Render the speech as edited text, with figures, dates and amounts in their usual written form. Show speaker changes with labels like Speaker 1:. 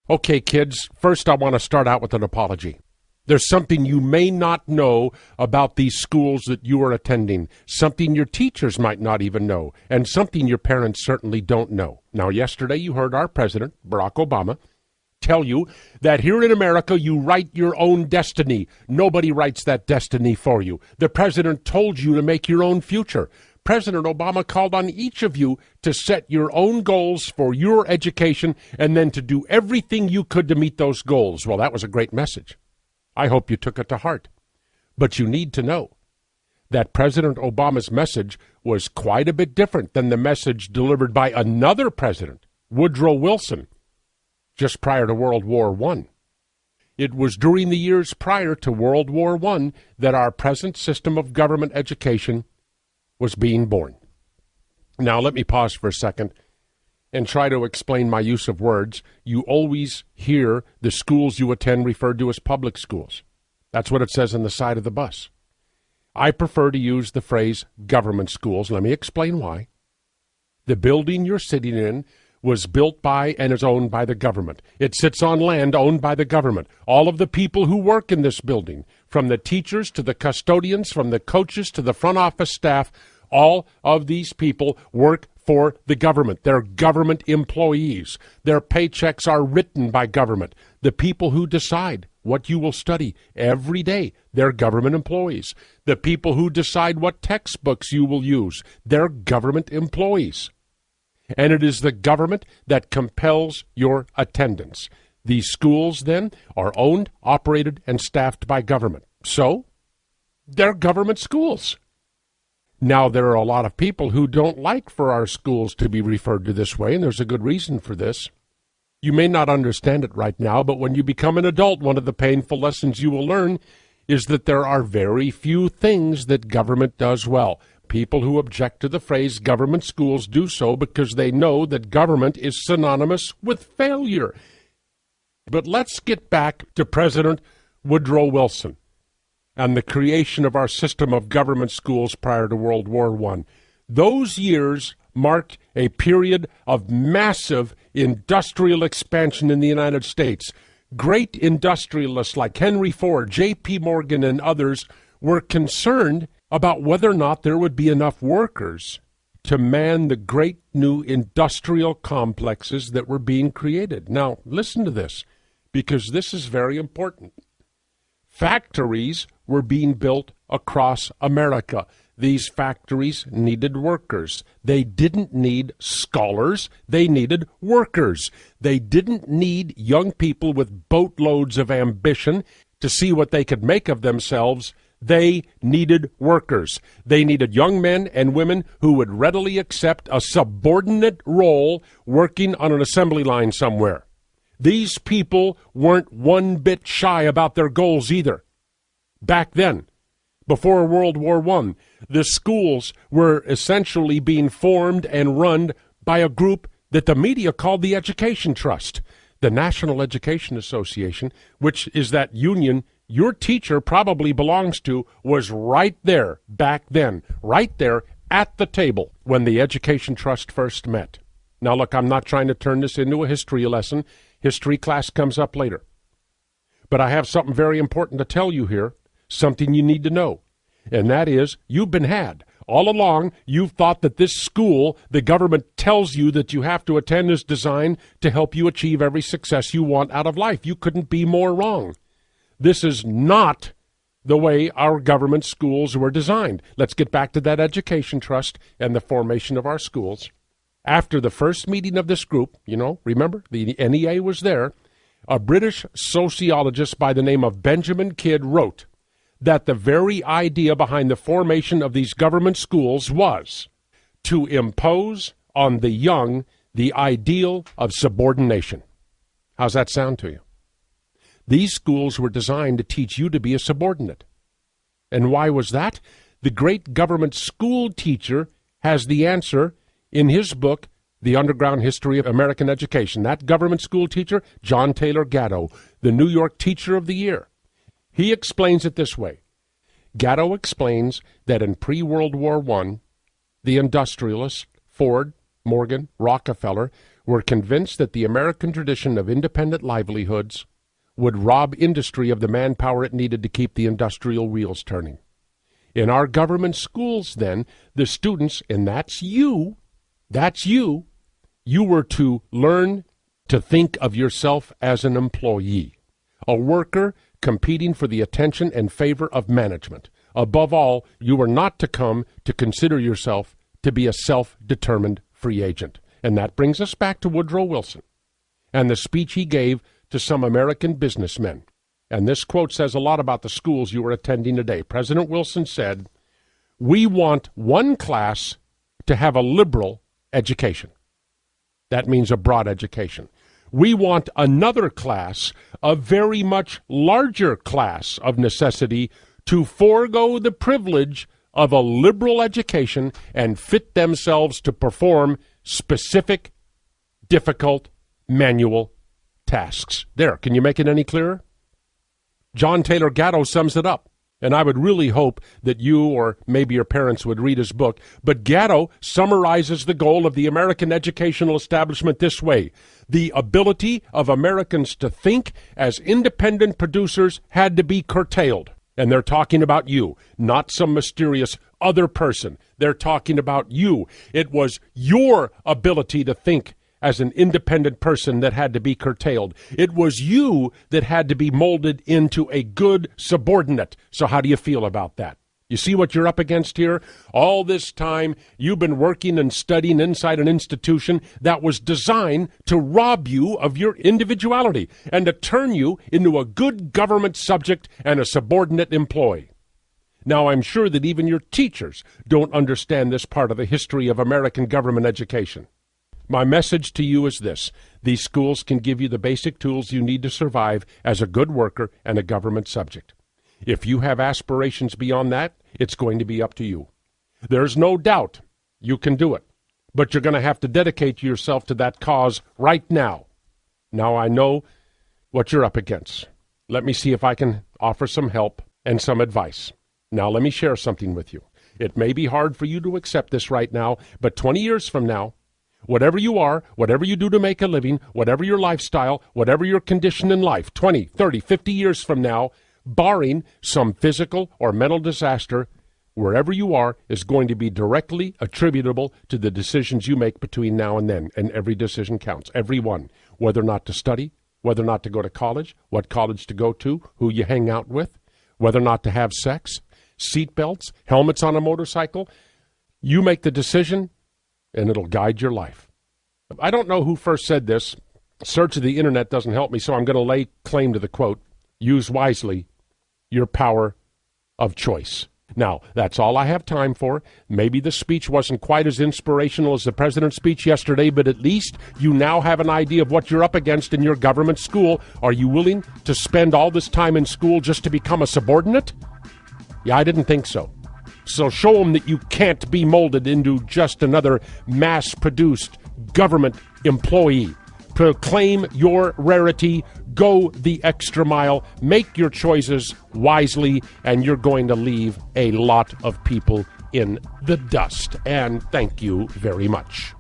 Speaker 1: Okay, kids, first I want to start out with an apology. There's something you may not know about these schools that you are attending, something your teachers might not even know, and something your parents certainly don't know. Now, yesterday you heard our president, Barack Obama, tell you that here in America you write your own destiny. Nobody writes that destiny for you. The president told you to make your own future. President Obama called on each of you to set your own goals for your education and then to do everything you could to meet those goals. Well, that was a great message. I hope you took it to heart. But you need to know that President Obama's message was quite a bit different than the message delivered by another president, Woodrow Wilson, just prior to World War I. It was during the years prior to World War I that our present system of government education was being born. Now, let me pause for a second and try to explain my use of words. You always hear the schools you attend referred to as public schools. That's what it says on the side of the bus. I prefer to use the phrase government schools. Let me explain why. The building you're sitting in was built by and is owned by the government. It sits on land owned by the government. All of the people who work in this building, from the teachers to the custodians, from the coaches to the front office staff, all of these people work for the government. They're government employees. Their paychecks are written by government. The people who decide what you will study every day, they're government employees. The people who decide what textbooks you will use, they're government employees. And it is the government that compels your attendance. These schools, then, are owned, operated, and staffed by government. So, they're government schools. Now, there are a lot of people who don't like for our schools to be referred to this way, and there's a good reason for this. You may not understand it right now, but when you become an adult, one of the painful lessons you will learn is that there are very few things that government does well. People who object to the phrase government schools do so because they know that government is synonymous with failure. But let's get back to President Woodrow Wilson and the creation of our system of government schools prior to World War I. Those years marked a period of massive industrial expansion in the United States. Great industrialists like Henry Ford, J.P. Morgan, and others were concerned about whether or not there would be enough workers to man the great new industrial complexes that were being created. Now, listen to this, because this is very important. Factories were being built across America. These factories needed workers. They didn't need scholars. They needed workers. They didn't need young people with boatloads of ambition to see what they could make of themselves. They needed workers. They needed young men and women who would readily accept a subordinate role working on an assembly line somewhere. These people weren't one bit shy about their goals either. Back then, before World War I, the schools were essentially being formed and run by a group that the media called the Education Trust. The National Education Association, which is that union your teacher probably belongs to, was right there back then, right there at the table when the Education Trust first met. Now, look, I'm not trying to turn this into a history lesson. History class comes up later. But I have something very important to tell you here, something you need to know, and that is you've been had. All along, you've thought that this school, the government tells you that you have to attend, is designed to help you achieve every success you want out of life. You couldn't be more wrong. This is not the way our government schools were designed. Let's get back to that Education Trust and the formation of our schools. After the first meeting of this group, remember, the NEA was there, a British sociologist by the name of Benjamin Kidd wrote that the very idea behind the formation of these government schools was to impose on the young the ideal of subordination. How's that sound to you? These schools were designed to teach you to be a subordinate. And why was that? The great government school teacher has the answer in his book, The Underground History of American Education. That government school teacher, John Taylor Gatto, the New York Teacher of the Year. He explains it this way. Gatto explains that in pre-World War I, the industrialists, Ford, Morgan, Rockefeller, were convinced that the American tradition of independent livelihoods would rob industry of the manpower it needed to keep the industrial wheels turning. In our government schools, then, the students, and that's you, you were to learn to think of yourself as an employee, a worker competing for the attention and favor of management. Above all, you were not to come to consider yourself to be a self-determined free agent. And that brings us back to Woodrow Wilson and the speech he gave to some American businessmen. And this quote says a lot about the schools you are attending today. President Wilson said, "We want one class to have a liberal education." That means a broad education. We want another class, a very much larger class of necessity, to forego the privilege of a liberal education and fit themselves to perform specific, difficult, manual tasks. There, can you make it any clearer? John Taylor Gatto sums it up, and I would really hope that you or maybe your parents would read his book. But Gatto summarizes the goal of the American educational establishment this way: the ability of Americans to think as independent producers had to be curtailed. And they're talking about you, not some mysterious other person. They're talking about you. It was your ability to think as an independent person that had to be curtailed. It was you that had to be molded into a good subordinate. So how do you feel about that? You see what you're up against here? All this time, you've been working and studying inside an institution that was designed to rob you of your individuality and to turn you into a good government subject and a subordinate employee. Now, I'm sure that even your teachers don't understand this part of the history of American government education. My message to you is this: these schools can give you the basic tools you need to survive as a good worker and a government subject. If you have aspirations beyond that, it's going to be up to you. There's no doubt you can do it, but you're going to have to dedicate yourself to that cause right now. Now I know what you're up against. Let me see if I can offer some help and some advice. Now let me share something with you. It may be hard for you to accept this right now, but 20 years from now, whatever you are, whatever you do to make a living, whatever your lifestyle, whatever your condition in life, 20, 30, 50 years from now, barring some physical or mental disaster, wherever you are is going to be directly attributable to the decisions you make between now and then. And every decision counts, every one. Whether or not to study, whether or not to go to college, what college to go to, who you hang out with, whether or not to have sex, seat belts, helmets on a motorcycle. You make the decision, and it'll guide your life. I don't know who first said this. Search of the internet doesn't help me, so I'm going to lay claim to the quote: "Use wisely your power of choice." Now, that's all I have time for. Maybe the speech wasn't quite as inspirational as the president's speech yesterday, but at least you now have an idea of what you're up against in your government school. Are you willing to spend all this time in school just to become a subordinate? Yeah, I didn't think so. So show them that you can't be molded into just another mass-produced government employee. Proclaim your rarity, go the extra mile, make your choices wisely, and you're going to leave a lot of people in the dust. And thank you very much.